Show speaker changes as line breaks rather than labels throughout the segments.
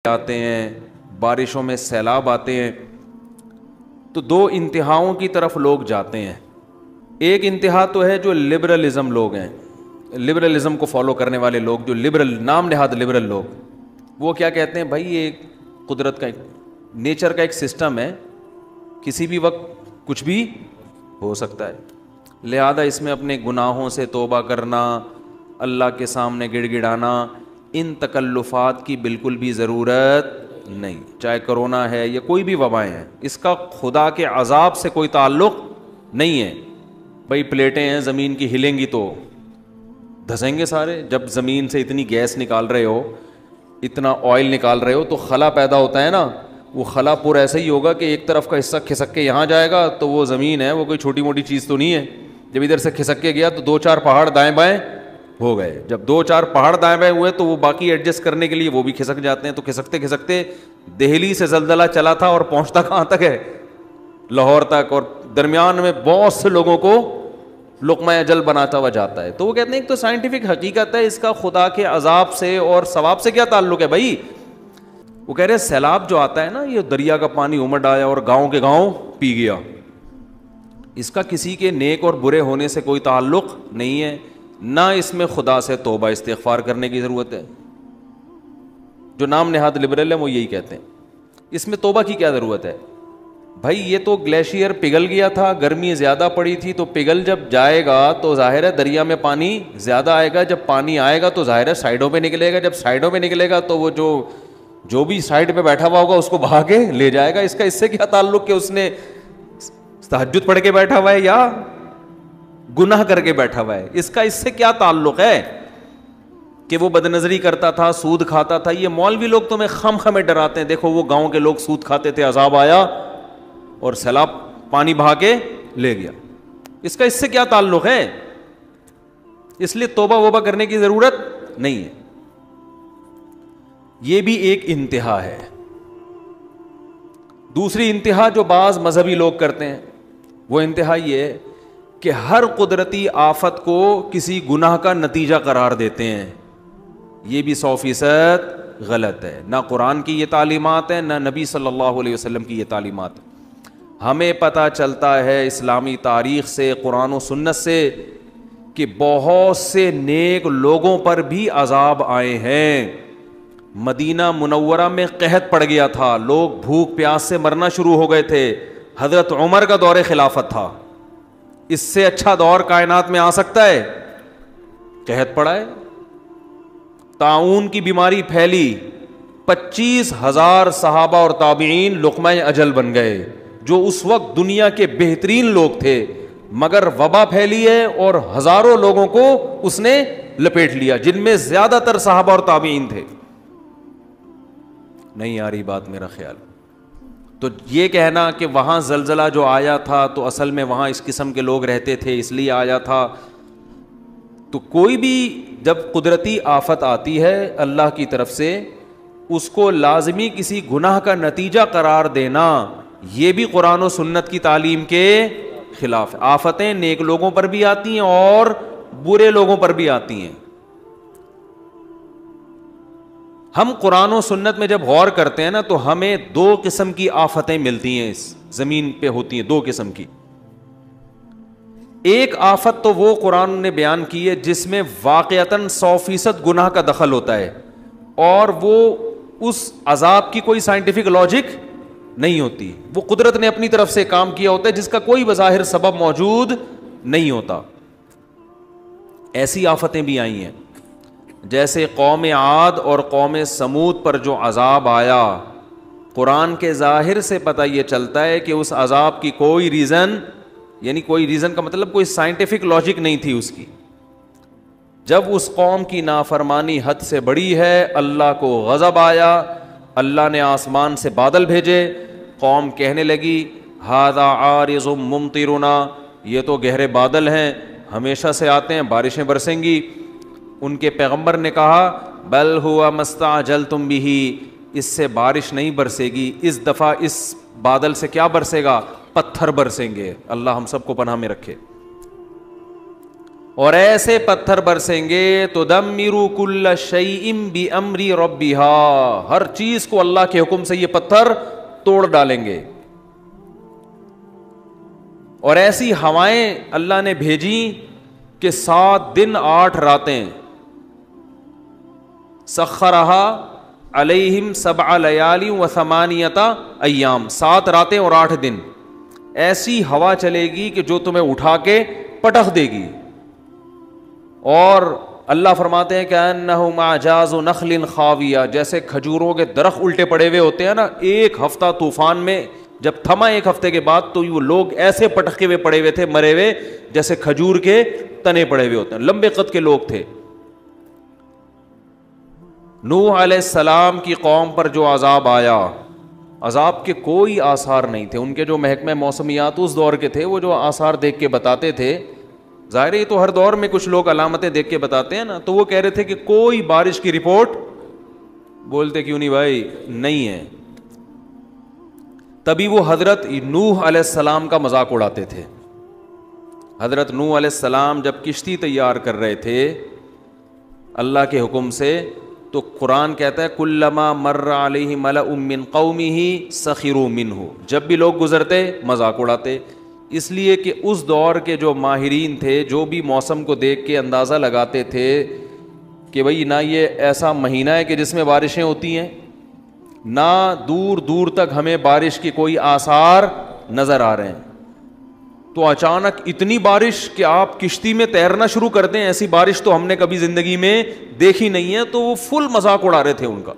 آتے ہیں, بارشوں میں سیلاب آتے ہیں, تو دو انتہاؤں کی طرف لوگ جاتے ہیں. ایک انتہا تو ہے جو لبرلزم لوگ ہیں, لبرلزم کو فالو کرنے والے لوگ, جو لبرل نام نہاد لبرل لوگ, وہ کیا کہتے ہیں بھائی یہ قدرت کا نیچر کا ایک سسٹم ہے, کسی بھی وقت کچھ بھی ہو سکتا ہے, لہذا اس میں اپنے گناہوں سے توبہ کرنا, اللہ کے سامنے گڑ گڑانا, ان تکلفات کی بالکل بھی ضرورت نہیں. چاہے کرونا ہے یا کوئی بھی وبائیں ہیں, اس کا خدا کے عذاب سے کوئی تعلق نہیں ہے. بھائی پلیٹیں ہیں زمین کی, ہلیں گی تو دھسیں گے سارے. جب زمین سے اتنی گیس نکال رہے ہو, اتنا آئل نکال رہے ہو, تو خلا پیدا ہوتا ہے نا, وہ خلا پور ایسا ہی ہوگا کہ ایک طرف کا حصہ کھسک کے یہاں جائے گا, تو وہ زمین ہے وہ کوئی چھوٹی موٹی چیز تو نہیں ہے. جب ادھر سے کھسک کے گیا تو دو چار پہاڑ دائیں بائیں ہو گئے. جب دو چار پہاڑ دائیں بائیں ہوئے تو وہ باقی ایڈجسٹ کرنے کے لیے وہ بھی کھسک جاتے ہیں. تو کھسکتے کھسکتے دہلی سے زلزلہ چلا تھا اور پہنچتا کہاں تک ہے, لاہور تک, اور درمیان میں بہت سے لوگوں کو لقمہ اجل بناتا ہوا جاتا ہے. تو وہ کہتے ہیں ایک تو سائنٹیفک حقیقت ہے, اس کا خدا کے عذاب سے اور ثواب سے کیا تعلق ہے بھائی. وہ کہہ رہے ہیں سیلاب جو آتا ہے نا, یہ دریا کا پانی امڑ آیا اور گاؤں کے گاؤں پی گیا, اس کا کسی کے نیک اور برے ہونے سے کوئی تعلق نہیں ہے, نہ اس میں خدا سے توبہ استغفار کرنے کی ضرورت ہے. جو نام نہاد لبرل ہے وہ یہی کہتے ہیں اس میں توبہ کی کیا ضرورت ہے. بھائی یہ تو گلیشیئر پگھل گیا تھا, گرمی زیادہ پڑی تھی, تو پگھل جب جائے گا تو ظاہر ہے دریا میں پانی زیادہ آئے گا. جب پانی آئے گا تو ظاہر ہے سائڈوں پہ نکلے گا, جب سائڈوں پہ نکلے گا تو وہ جو بھی سائڈ پہ بیٹھا ہوا ہوگا اس کو بہا کے لے جائے گا. اس کا اس سے کیا تعلق کہ اس نے تہجد پڑھ کے بیٹھا ہوا ہے یا گناہ کر کے بیٹھا ہوا ہے, اس کا اس سے کیا تعلق ہے کہ وہ بد نظری کرتا تھا, سود کھاتا تھا. یہ مولوی لوگ تمہیں خم خمیں ڈراتے ہیں, دیکھو وہ گاؤں کے لوگ سود کھاتے تھے, عذاب آیا اور سیلاب پانی بہا کے لے گیا. اس کا اس سے کیا تعلق ہے. اس لیے توبہ ووبہ کرنے کی ضرورت نہیں ہے. یہ بھی ایک انتہا ہے. دوسری انتہا جو بعض مذہبی لوگ کرتے ہیں وہ انتہا یہ ہے کہ ہر قدرتی آفت کو کسی گناہ کا نتیجہ قرار دیتے ہیں. یہ بھی 100% غلط ہے. نہ قرآن کی یہ تعلیمات ہے, نہ نبی صلی اللہ علیہ وسلم کی یہ تعلیمات ہے. ہمیں پتہ چلتا ہے اسلامی تاریخ سے, قرآن و سنت سے, کہ بہت سے نیک لوگوں پر بھی عذاب آئے ہیں. مدینہ منورہ میں قحط پڑ گیا تھا, لوگ بھوک پیاس سے مرنا شروع ہو گئے تھے. حضرت عمر کا دور خلافت تھا. اس سے اچھا دور کائنات میں آ سکتا ہے؟ قحط پڑا ہے, طاعون کی بیماری پھیلی, 25,000 صحابہ اور تابعین لقمہ اجل بن گئے, جو اس وقت دنیا کے بہترین لوگ تھے, مگر وبا پھیلی ہے اور ہزاروں لوگوں کو اس نے لپیٹ لیا, جن میں زیادہ تر صحابہ اور تابعین تھے. نہیں آ رہی بات میرا خیال. تو یہ کہنا کہ وہاں زلزلہ جو آیا تھا تو اصل میں وہاں اس قسم کے لوگ رہتے تھے اس لیے آیا تھا, تو کوئی بھی جب قدرتی آفت آتی ہے اللہ کی طرف سے, اس کو لازمی کسی گناہ کا نتیجہ قرار دینا, یہ بھی قرآن و سنت کی تعلیم کے خلاف ہے. آفتیں نیک لوگوں پر بھی آتی ہیں اور برے لوگوں پر بھی آتی ہیں. ہم قرآن و سنت میں جب غور کرتے ہیں نا تو ہمیں 2 قسم کی آفتیں ملتی ہیں, اس زمین پہ ہوتی ہیں 2 قسم کی. ایک آفت تو وہ قرآن نے بیان کی ہے جس میں واقعتاً 100% گناہ کا دخل ہوتا ہے, اور وہ اس عذاب کی کوئی سائنٹیفک لاجک نہیں ہوتی, وہ قدرت نے اپنی طرف سے کام کیا ہوتا ہے جس کا کوئی بظاہر سبب موجود نہیں ہوتا. ایسی آفتیں بھی آئی ہیں, جیسے قوم عاد اور قوم سمود پر جو عذاب آیا, قرآن کے ظاہر سے پتہ یہ چلتا ہے کہ اس عذاب کی کوئی ریزن, یعنی کوئی ریزن کا مطلب کوئی سائنٹیفک لاجک نہیں تھی اس کی. جب اس قوم کی نافرمانی حد سے بڑی ہے, اللہ کو غضب آیا, اللہ نے آسمان سے بادل بھیجے, قوم کہنے لگی ھذا عارض ممطرنا, یہ تو گہرے بادل ہیں, ہمیشہ سے آتے ہیں, بارشیں برسیں گی. ان کے پیغمبر نے کہا بل ہوا مستعجلتم بہ, اس سے بارش نہیں برسے گی, اس دفعہ اس بادل سے کیا برسے گا, پتھر برسیں گے. اللہ ہم سب کو پناہ میں رکھے. اور ایسے پتھر برسیں گے تدمر کل شیء بامر ربها، ہر چیز کو اللہ کے حکم سے یہ پتھر توڑ ڈالیں گے. اور ایسی ہوائیں اللہ نے بھیجی کہ 7 دن 8 راتیں. سخرہا علیہم 7 لیال و 8 ایام، 7 راتیں اور 8 دن. ایسی ہوا چلے گی کہ جو تمہیں اٹھا کے پٹخ دے گی. اور اللہ فرماتے ہیں کہ انہم اعجاز نخل خاویہ، جیسے کھجوروں کے درخت الٹے پڑے ہوئے ہوتے ہیں نا، ایک ہفتہ طوفان میں جب تھما 1 ہفتے کے بعد تو وہ لوگ ایسے پٹکے ہوئے پڑے ہوئے تھے، مرے ہوئے، جیسے کھجور کے تنے پڑے ہوئے ہوتے ہیں. لمبے قد کے لوگ تھے. نوح علیہ السلام کی قوم پر جو عذاب آیا، عذاب کے کوئی آثار نہیں تھے. ان کے جو محکمہ موسمیات اس دور کے تھے، وہ جو آثار دیکھ کے بتاتے تھے، ظاہر ہے تو ہر دور میں کچھ لوگ علامتیں دیکھ کے بتاتے ہیں نا، تو وہ کہہ رہے تھے کہ کوئی بارش کی رپورٹ، بولتے کیوں نہیں بھائی، نہیں ہے. تبھی وہ حضرت نوح علیہ السلام کا مذاق اڑاتے تھے. حضرت نوح علیہ السلام جب کشتی تیار کر رہے تھے اللہ کے حکم سے، تو قرآن کہتا ہے کلما مر علیہ ملأ من قومہ سخروا منہ، جب بھی لوگ گزرتے مذاق اڑاتے. اس لیے کہ اس دور کے جو ماہرین تھے، جو بھی موسم کو دیکھ کے اندازہ لگاتے تھے کہ بھئی نہ یہ ایسا مہینہ ہے کہ جس میں بارشیں ہوتی ہیں، نہ دور دور تک ہمیں بارش کی کوئی آثار نظر آ رہے ہیں، تو اچانک اتنی بارش کہ آپ کشتی میں تیرنا شروع کر دیں، ایسی بارش تو ہم نے کبھی زندگی میں دیکھی نہیں ہے. تو وہ فل مذاق اڑا رہے تھے ان کا.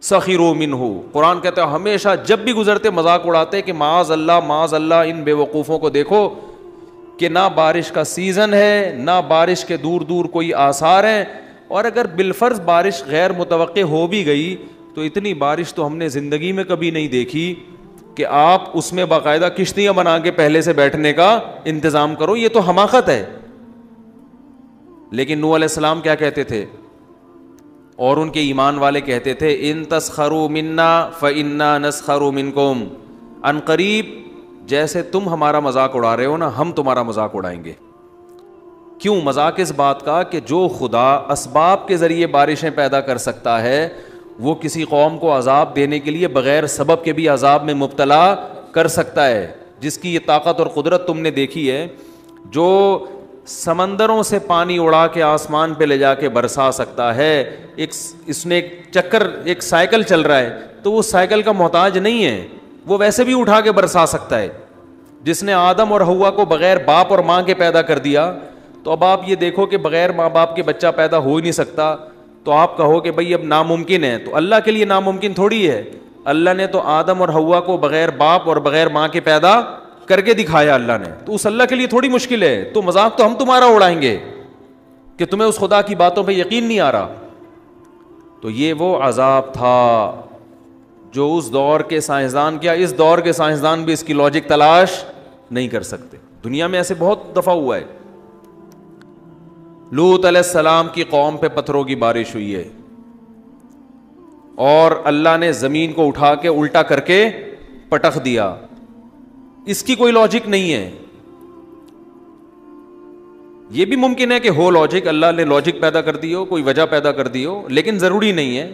سخروا منہ، قرآن کہتا ہے ہمیشہ جب بھی گزرتے مذاق اڑاتے کہ معاذ اللہ ان بے وقوفوں کو دیکھو کہ نہ بارش کا سیزن ہے، نہ بارش کے دور دور کوئی آثار ہیں. اور اگر بالفرض بارش غیر متوقع ہو بھی گئی تو اتنی بارش تو ہم نے زندگی میں کبھی نہیں دیکھی کہ آپ اس میں باقاعدہ کشتیاں بنا کے پہلے سے بیٹھنے کا انتظام کرو. یہ تو حماقت ہے. لیکن نوح علیہ السلام کیا کہتے تھے، اور ان کے ایمان والے کہتے تھے ان تسخروا منا فانا نسخر منکم، ان قریب جیسے تم ہمارا مذاق اڑا رہے ہو نا، ہم تمہارا مذاق اڑائیں گے. کیوں مذاق؟ اس بات کا کہ جو خدا اسباب کے ذریعے بارشیں پیدا کر سکتا ہے، وہ کسی قوم کو عذاب دینے کے لیے بغیر سبب کے بھی عذاب میں مبتلا کر سکتا ہے. جس کی یہ طاقت اور قدرت تم نے دیکھی ہے، جو سمندروں سے پانی اڑا کے آسمان پہ لے جا کے برسا سکتا ہے. اس نے ایک چکر، ایک سائیکل چل رہا ہے تو وہ سائیکل کا محتاج نہیں ہے، وہ ویسے بھی اٹھا کے برسا سکتا ہے. جس نے آدم اور حوا کو بغیر باپ اور ماں کے پیدا کر دیا، تو اب آپ یہ دیکھو کہ بغیر ماں باپ کے بچہ پیدا ہو ہی نہیں سکتا. تو آپ کہو کہ بھئی اب ناممکن ہے، تو اللہ کے لیے ناممکن تھوڑی ہے. اللہ نے تو آدم اور حوا کو بغیر باپ اور بغیر ماں کے پیدا کر کے دکھایا اللہ نے، تو اس اللہ کے لیے تھوڑی مشکل ہے. تو مذاق تو ہم تمہارا اڑائیں گے کہ تمہیں اس خدا کی باتوں پہ یقین نہیں آ رہا. تو یہ وہ عذاب تھا جو اس دور کے سائنسدان، کیا اس دور کے سائنسدان بھی اس کی لاجک تلاش نہیں کر سکتے. دنیا میں ایسے بہت دفعہ ہوا ہے. لوط علیہ السلام کی قوم پہ پتھروں کی بارش ہوئی ہے، اور اللہ نے زمین کو اٹھا کے الٹا کر کے پٹخ دیا. اس کی کوئی لاجک نہیں ہے. یہ بھی ممکن ہے کہ ہو لاجک، اللہ نے لاجک پیدا کر دی ہو، کوئی وجہ پیدا کر دی ہو، لیکن ضروری نہیں ہے.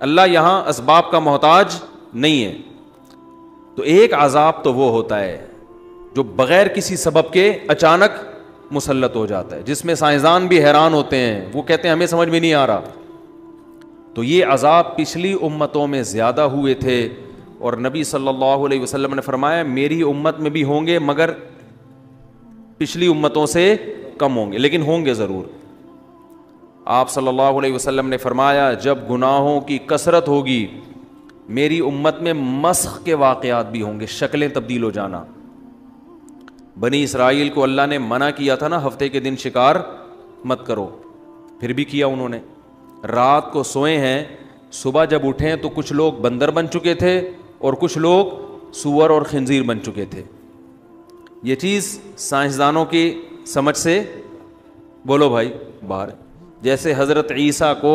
اللہ یہاں اسباب کا محتاج نہیں ہے. تو ایک عذاب تو وہ ہوتا ہے جو بغیر کسی سبب کے اچانک مسلط ہو جاتا ہے، جس میں سائنسدان بھی حیران ہوتے ہیں، وہ کہتے ہیں ہمیں سمجھ میں نہیں آ رہا. تو یہ عذاب پچھلی امتوں میں زیادہ ہوئے تھے، اور نبی صلی اللہ علیہ وسلم نے فرمایا میری امت میں بھی ہوں گے مگر پچھلی امتوں سے کم ہوں گے، لیکن ہوں گے ضرور. آپ صلی اللہ علیہ وسلم نے فرمایا جب گناہوں کی کثرت ہوگی میری امت میں مسخ کے واقعات بھی ہوں گے، شکلیں تبدیل ہو جانا. بنی اسرائیل کو اللہ نے منع کیا تھا نا ہفتے کے دن شکار مت کرو، پھر بھی کیا انہوں نے. رات کو سوئے ہیں، صبح جب اٹھیں تو کچھ لوگ بندر بن چکے تھے اور کچھ لوگ سور اور خنزیر بن چکے تھے. یہ چیز سائنسدانوں کی سمجھ سے بولو بھائی باہر. جیسے حضرت عیسیٰ کو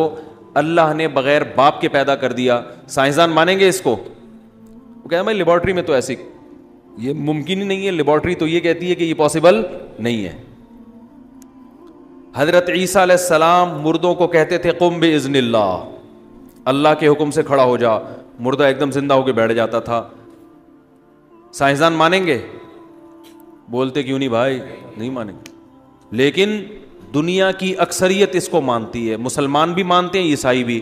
اللہ نے بغیر باپ کے پیدا کر دیا، سائنسدان مانیں گے اس کو؟ وہ کہتے ہیں بھائی لیبارٹری میں تو ایسی، یہ ممکن ہی نہیں ہے. لیبارٹری تو یہ کہتی ہے کہ یہ پاسبل نہیں ہے. حضرت عیسیٰ علیہ السلام مردوں کو کہتے تھے قم باذن اللہ، اللہ کے حکم سے کھڑا ہو جا، مردہ ایک دم زندہ ہو کے بیٹھ جاتا تھا. سائنسدان مانیں گے؟ بولتے کیوں نہیں بھائی، نہیں مانیں گے. لیکن دنیا کی اکثریت اس کو مانتی ہے، مسلمان بھی مانتے ہیں، عیسائی بھی.